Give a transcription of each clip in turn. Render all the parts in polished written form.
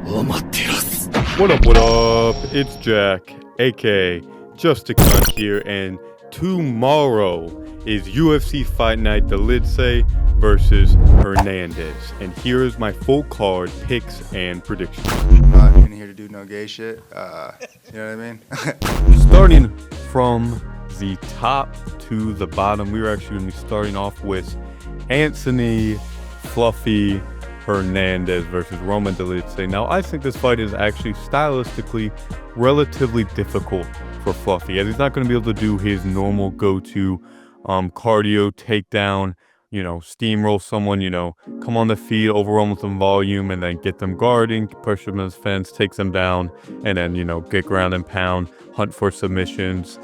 What up, what up? It's Jack, aka Just a Cunt here, and tomorrow is UFC Fight Night Dolidze versus Hernandez. And here is my full card, picks, and predictions. Not in here to do no gay shit. You know what I mean? Starting from the top to the bottom, we're actually going to be starting off with Anthony Fluffy Hernandez versus Roman Dolidze. Now, I think this fight is actually stylistically relatively difficult for Fluffy, as he's not going to be able to do his normal go-to cardio takedown, steamroll someone, come on the feet, overwhelm with some volume, and then get them guarding, push them in the fence, take them down, and then, get ground and pound, hunt for submissions,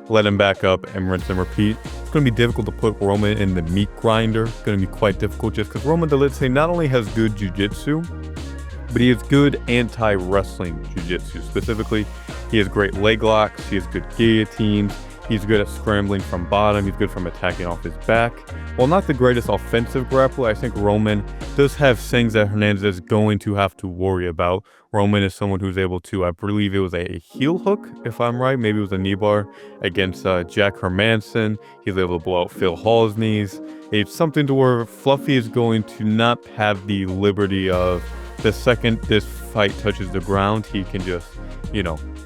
let him back up and rinse and repeat. It's going to be difficult to put Roman in the meat grinder. It's going to be quite difficult just because Roman Dolidze not only has good jiu-jitsu, but he has good anti-wrestling jiu-jitsu. Specifically, he has great leg locks, he has good guillotines, he's good at scrambling from bottom, he's good from attacking off his back. While not the greatest offensive grappler, I think Roman does have things that Hernandez is going to have to worry about. Roman is someone who's able to, I believe it was a heel hook, if I'm right, maybe it was a knee bar against Jack Hermanson. He's able to blow out Phil Hall's knees. It's something to where Fluffy is going to not have the liberty of the second this fight touches the ground, he can just,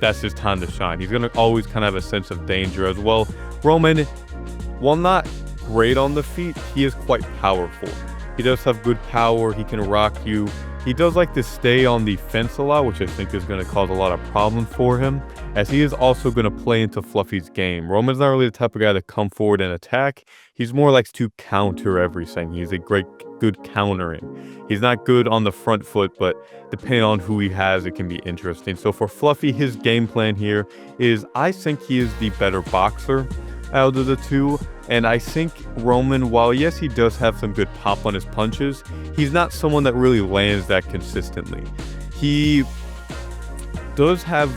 that's his time to shine. He's going to always kind of have a sense of danger as well. Roman, while not great on the feet, he is quite powerful. He does have good power. He can rock you. He does like to stay on the fence a lot, which I think is going to cause a lot of problems for him, as he is also going to play into Fluffy's game. Roman's not really the type of guy to come forward and attack. He's more likes to counter everything. He's a good countering. He's not good on the front foot, but depending on who he has, it can be interesting. So for Fluffy, his game plan here is, I think he is the better boxer out of the two. And I think Roman, while yes, he does have some good pop on his punches, he's not someone that really lands that consistently. He does have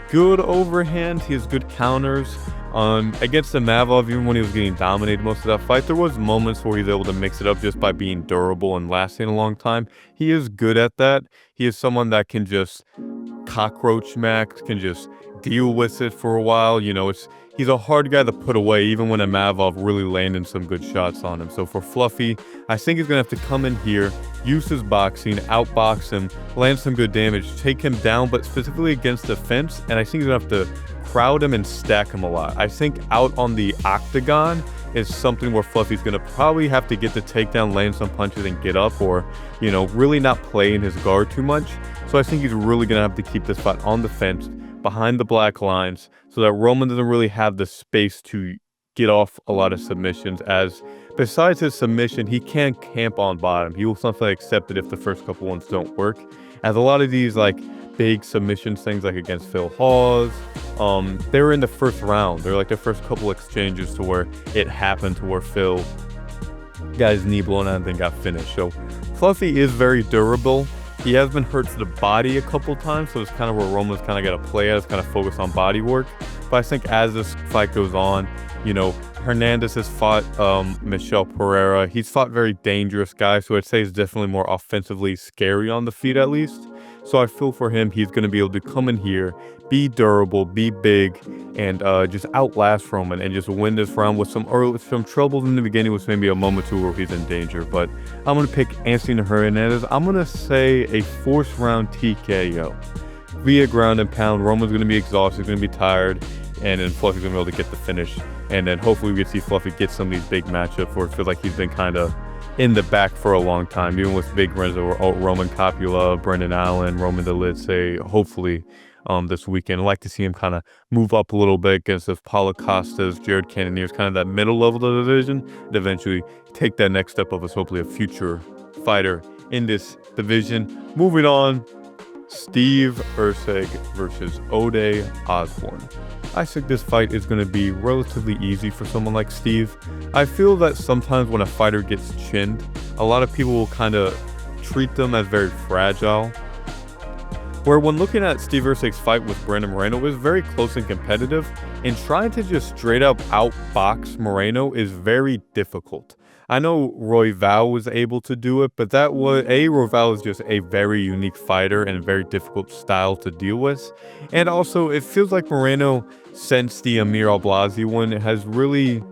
good overhand. He has good counters. Against the Mavov, even when he was getting dominated most of that fight, there was moments where he's able to mix it up just by being durable and lasting a long time. He is good at that. He is someone that can just cockroach max, can just deal with it for a while. He's a hard guy to put away, even when a Mavov really landing some good shots on him. So for Fluffy, I think he's going to have to come in here, use his boxing, outbox him, land some good damage, take him down, but specifically against the fence. And I think he's going to have to crowd him and stack him a lot. I think out on the octagon is something where Fluffy's going to probably have to get the takedown, land some punches, and get up, or, really not play in his guard too much. So I think he's really going to have to keep this fight on the fence, behind the black lines, so that Roman doesn't really have the space to get off a lot of submissions, as besides his submission, he can camp on bottom. He will sometimes accept it if the first couple ones don't work, as a lot of these big submissions things against Phil Hawes, they were in the first round. They're the first couple exchanges to where it happened, to where Phil got his knee blown out and then got finished. So Fluffy is very durable. He has been hurt to the body a couple times, so it's kind of where Roman's kind of got to play at, is kind of focus on body work. But I think as this fight goes on, Hernandez has fought Michel Pereira. He's fought very dangerous guys, so I'd say he's definitely more offensively scary on the feet at least. So I feel for him, he's going to be able to come in here, be durable, be big, and just outlast Roman and just win this round with some troubles in the beginning, with maybe a moment or two where he's in danger. But I'm going to pick Anthony Hernandez. I'm going to say a fourth round TKO via ground and pound. Roman's going to be exhausted, he's going to be tired, and then Fluffy's going to be able to get the finish. And then hopefully we can see Fluffy get some of these big matchups where it feels like he's been kind of in the back for a long time, even with big runs over Roman Coppola, Brendan Allen, Roman Dolidze. Hopefully this weekend, I'd like to see him kind of move up a little bit against the Paulo Costas, Jared Cannoniers, kind of that middle level of the division, and eventually take that next step up as hopefully a future fighter in this division. Moving on, Steve Erceg versus Ode Osborne. I think this fight is going to be relatively easy for someone like Steve. I feel that sometimes when a fighter gets chinned, a lot of people will kind of treat them as very fragile. Where when looking at Steve Erceg's fight with Brandon Moreno, it was very close and competitive, and trying to just straight up outbox Moreno is very difficult. I know Royval was able to do it, but that was Royval is just a very unique fighter and a very difficult style to deal with. And also, it feels like Moreno, since the Amir Alblasi one, has really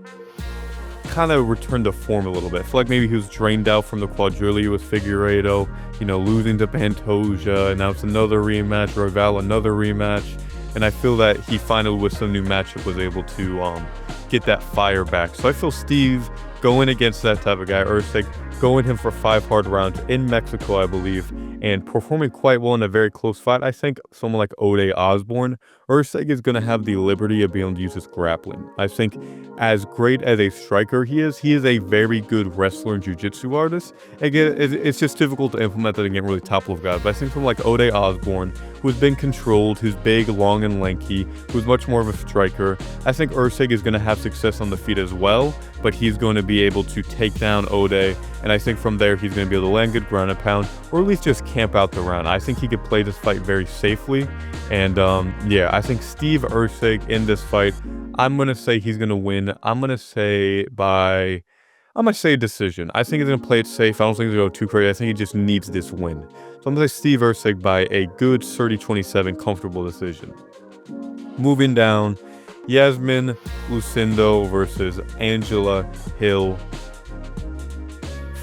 kind of returned to form a little bit. I feel like maybe he was drained out from the quadrilogy with Figueiredo, losing to Pantoja, and now it's another rematch, Royval another rematch. And I feel that he finally, with some new matchup, was able to get that fire back. So I feel Steve going against that type of guy, Usyk, going him for 5 hard rounds in Mexico, I believe, and performing quite well in a very close fight. I think someone like Ode Osborne, Usyk is going to have the liberty of being able to use his grappling. I think as great as a striker he is a very good wrestler and jiu-jitsu artist. Again, it's just difficult to implement that against really top-level guys. But I think someone like Ode Osborne, who's been controlled, who's big, long, and lanky, who's much more of a striker, I think Usyk is going to have success on the feet as well, but he's going to be able to take down Ode, and I think from there he's going to be able to land good ground and pound, or at least just camp out the round. I think he could play this fight very safely, and yeah, I think Steve Usyk in this fight, I'm going to say he's going to win. I'm going to say decision. I think he's going to play it safe. I don't think he's going to go too crazy. I think he just needs this win. So I'm going to say Steve Usyk by a good 30-27 comfortable decision. Moving down, Yasmin Lucindo versus Angela Hill.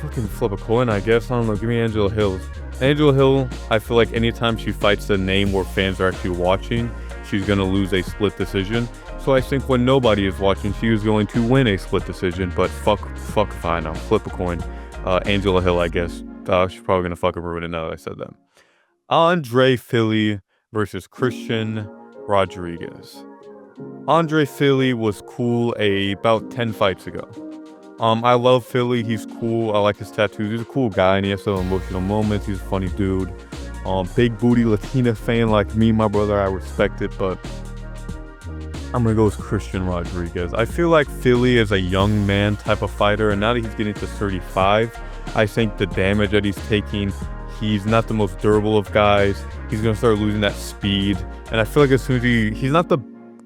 Fucking flip a coin, I guess. I don't know. Give me Angela Hill. Angela Hill, I feel like anytime she fights a name where fans are actually watching, she's going to lose a split decision. So I think when nobody is watching, she was going to win a split decision. But fuck fine. I'll flip a coin. Angela Hill, I guess. She's probably going to fucking ruin it now that I said that. Andre Fili versus Christian Rodriguez. Andre Fili was cool about 10 fights ago. I love Fili. He's cool. I like his tattoos. He's a cool guy, and he has some emotional moments. He's a funny dude. Big booty Latina fan like me, my brother. I respect it, but I'm going to go with Christian Rodriguez. I feel like Fili is a young man type of fighter, and now that he's getting to 35, I think the damage that he's taking, he's not the most durable of guys. He's going to start losing that speed, and I feel like as soon as he's not the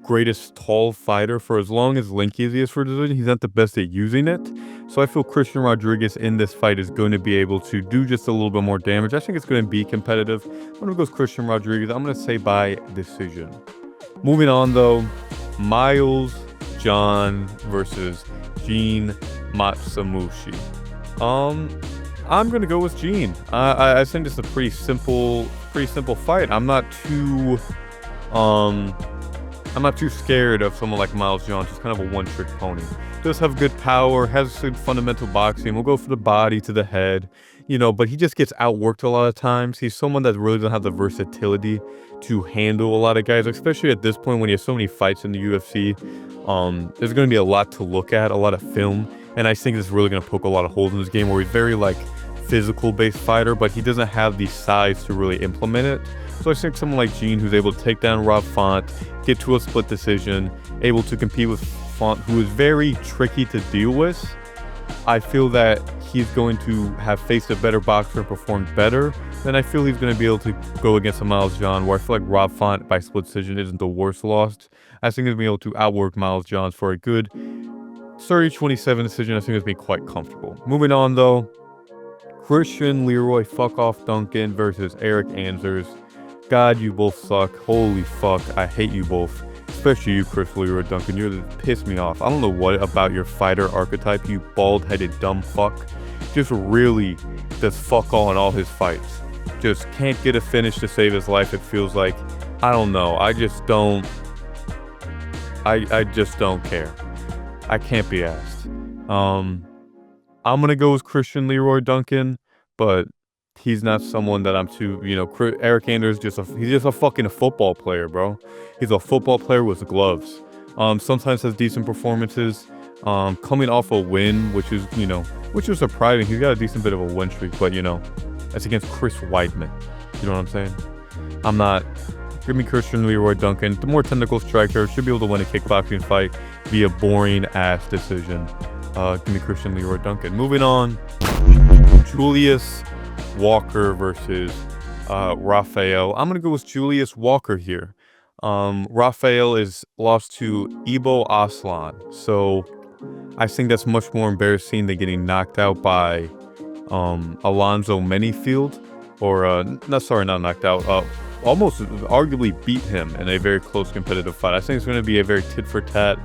greatest tall fighter for as long as lanky as he is for the division. He's not the best at using it. So I feel Christian Rodriguez in this fight is going to be able to do just a little bit more damage. I think it's going to be competitive. I'm going to go with Christian Rodriguez. I'm going to say by decision. Moving on though, Miles John versus Gene Matsumoshi. I'm going to go with Gene. I think this is a pretty simple fight. I'm not too scared of someone like Miles John, just kind of a one-trick pony. Does have good power, has good fundamental boxing, will go for the body to the head, but he just gets outworked a lot of times. He's someone that really doesn't have the versatility to handle a lot of guys, especially at this point when he has so many fights in the UFC. There's going to be a lot to look at, a lot of film, and I think this is really going to poke a lot of holes in this game where he's very physical-based fighter, but he doesn't have the size to really implement it. So I think someone like Gene, who's able to take down Rob Font, get to a split decision, able to compete with Font, who is very tricky to deal with, I feel that he's going to have faced a better boxer and performed better. Then I feel he's going to be able to go against a Miles John, where I feel like Rob Font by split decision isn't the worst loss. I think he's going to be able to outwork Miles John for a good 30-27 decision. I think it's going to be quite comfortable. Moving on though, Christian Leroy Fuck Off Duncan versus Eric Anders. God, you both suck. Holy fuck, I hate you both. Especially you, Chris Leroy Duncan. You piss me off. I don't know what about your fighter archetype, you bald-headed dumb fuck. Just really does fuck all his fights. Just can't get a finish to save his life, it feels like. I don't know. I just don't care. I can't be asked. I'm gonna go with Christian Leroy Duncan, but he's not someone that I'm too, Eric Anders he's just a fucking football player, bro. He's a football player with gloves. Sometimes has decent performances. Coming off a win, which is surprising. He's got a decent bit of a win streak, but that's against Chris Weidman. You know what I'm saying? Give me Christian Leroy Duncan. The more technical striker, should be able to win a kickboxing fight via boring ass decision. Give me Christian Leroy Duncan. Moving on, Julius Walker versus Rafael. I'm gonna go with Julius Walker here. Rafael is lost to Ibo Aslan, so I think that's much more embarrassing than getting knocked out by Alonzo Manyfield, or not knocked out, almost arguably beat him in a very close competitive fight. I think it's going to be a very tit for tat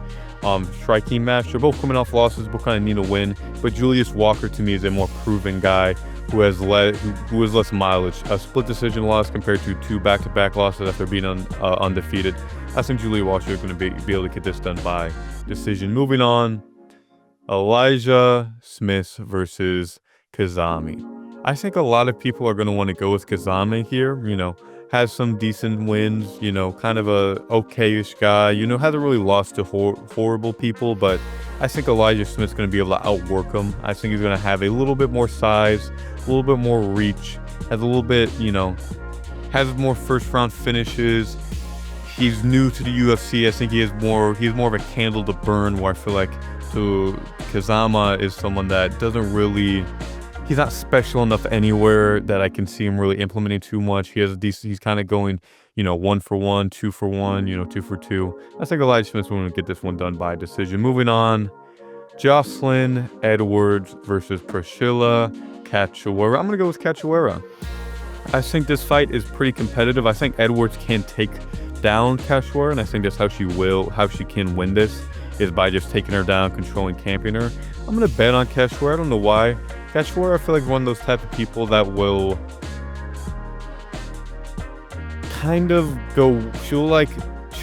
striking match. They're both coming off losses, both kind of need a win, but Julius Walker to me is a more proven guy who has less mileage. A split decision loss compared to 2 back-to-back losses after being undefeated. I think Julius Walker is going to be able to get this done by decision. Moving on, Elijah Smith versus Kazami. I think a lot of people are going to want to go with Kazami here. Has some decent wins, kind of a okayish guy, hasn't really lost to horrible people, but I think Elijah Smith's going to be able to outwork him. I think he's going to have a little bit more size, a little bit more reach, has a little bit, has more first round finishes. He's new to the UFC. I think he's more of a candle to burn, where I feel like Kazama is someone that doesn't really, he's not special enough anywhere that I can see him really implementing too much. He's kind of going, 1 for 1, 2 for 1, 2 for 2. I think Elijah Smith's going to get this one done by decision. Moving on, Jocelyn Edwards versus Priscilla Cachoeira. I'm going to go with Cachoeira. I think this fight is pretty competitive. I think Edwards can take down Cachoeira, and I think that's how she can win this, is by just taking her down, controlling, camping her. I'm going to bet on Cachoeira. I don't know why. Cachoeira, I feel like one of those type of people that will kind of go, she'll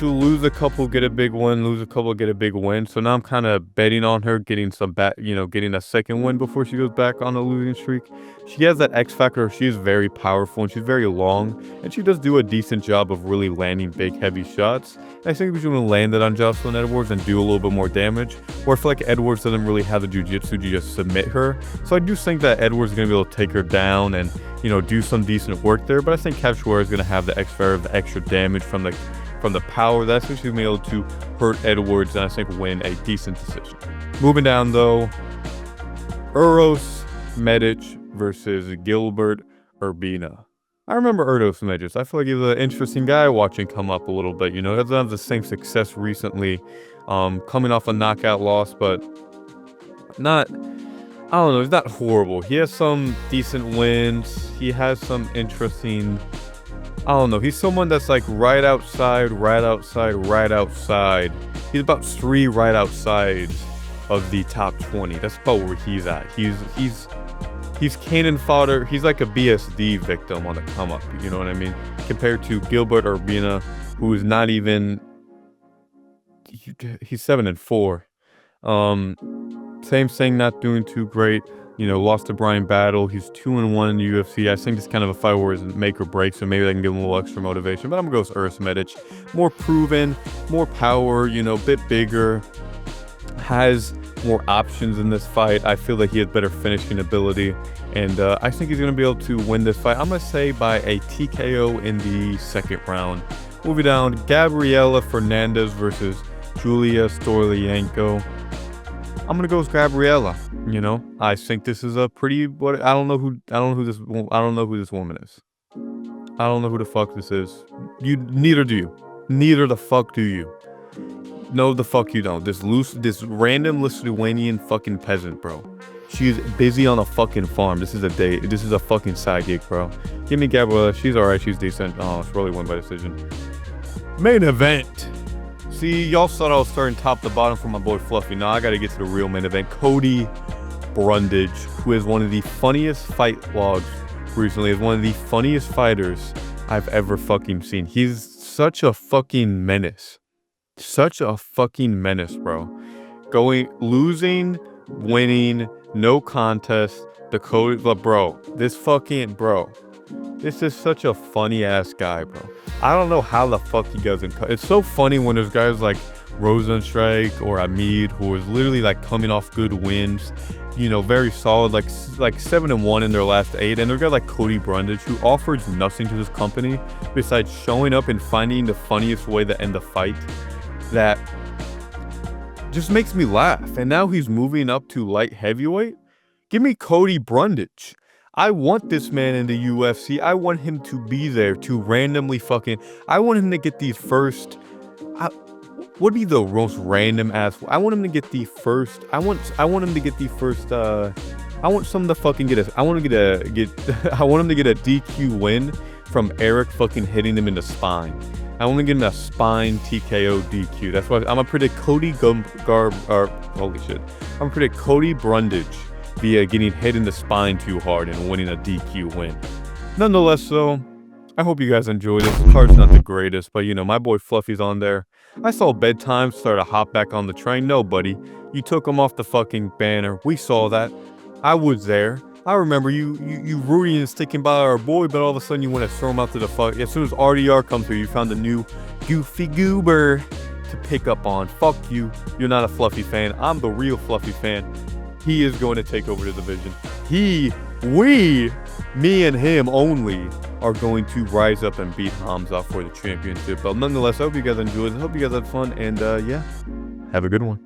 lose a couple, get a big win, lose a couple, get a big win. So now I'm kind of betting on her getting getting a second win before she goes back on a losing streak. She has that X factor. She is very powerful and she's very long, and she does do a decent job of really landing big, heavy shots. And I think if she's going to land it on Jocelyn Edwards and do a little bit more damage, or I feel like Edwards doesn't really have the jiu-jitsu to just submit her. So I do think that Edwards is going to be able to take her down and, do some decent work there. But I think Cachoeira is going to have the X factor of the extra damage from the power. That's when she's going to be able to hurt Edwards and I think win a decent decision. Moving down though, Uros Medic versus Gilbert Urbina. I remember Uros Medic. I feel like he's an interesting guy watching come up a little bit. Doesn't have the same success recently, coming off a knockout loss, but not, I don't know, he's not horrible. He has some decent wins. He has some interesting, I don't know. He's someone that's like right outside. He's about 3 right outside of the top 20. That's about where he's at. He's cannon fodder. He's like a BSD victim on the come up. You know what I mean? Compared to Gilbert Urbina, who is not even. He's 7-4. Same thing, not doing too great. Lost to Brian Battle. He's 2-1 in the UFC. I think it's kind of a fight where it's make or break, so maybe they can give him a little extra motivation. But I'm going to go with Uros Medic. More proven, more power, bit bigger. Has more options in this fight. I feel like he has better finishing ability. And I think he's going to be able to win this fight. I'm going to say by a TKO in the second round. Moving down, Gabriela Hernandez versus Julia Stoliarenko. I'm gonna go with Gabriela. I think this is a pretty. I don't know who this woman is. I don't know who the fuck this is. Neither do you. Neither the fuck do you. No, the fuck you don't. This random Lithuanian fucking peasant, bro. She's busy on a fucking farm. This is a date. This is a fucking side gig, bro. Give me Gabriela. She's alright. She's decent. Oh, it's really won by decision. Main event. See, y'all thought I was starting top to bottom for my boy Fluffy. Now I gotta get to the real main event. Cody Brundage, who is one of the funniest fight vlogs recently, is one of the funniest fighters I've ever fucking seen. He's such a fucking menace. Such a fucking menace, bro. Losing, winning, no contest. This is such a funny ass guy, bro. I don't know how the fuck he doesn't cut. It's so funny when there's guys like Rosenstrike or Amid who is literally like coming off good wins, very solid, like 7-1 in their last 8, and there's guys like Cody Brundage who offers nothing to this company besides showing up and finding the funniest way to end the fight. That just makes me laugh. And now he's moving up to light heavyweight. Give me Cody Brundage. I want this man in the UFC. I want him to be there to randomly I want him to get these first. Would be the most random ass. I want him to get the first. I want him to get the first. I want someone to fucking get a. I want to get. I want him to get a DQ win from Eric fucking hitting him in the spine. I want to get him a spine TKO DQ. That's why I'm gonna predict Cody holy shit. I'm gonna predict Cody Brundage via getting hit in the spine too hard and winning a DQ win. Nonetheless, though, I hope you guys enjoyed this. The card's not the greatest, but you know, my boy Fluffy's on there. I saw Bedtime start to hop back on the train. No, buddy. You took him off the fucking banner. We saw that. I was there. I remember you rooting and sticking by our boy, but all of a sudden you want to throw him out to the fuck. As soon as RDR comes through, you found a new goofy goober to pick up on. Fuck you. You're not a Fluffy fan. I'm the real Fluffy fan. He is going to take over the division. Me and him only are going to rise up and beat Hamza for the championship. But nonetheless, I hope you guys enjoyed. I hope you guys had fun. And yeah, have a good one.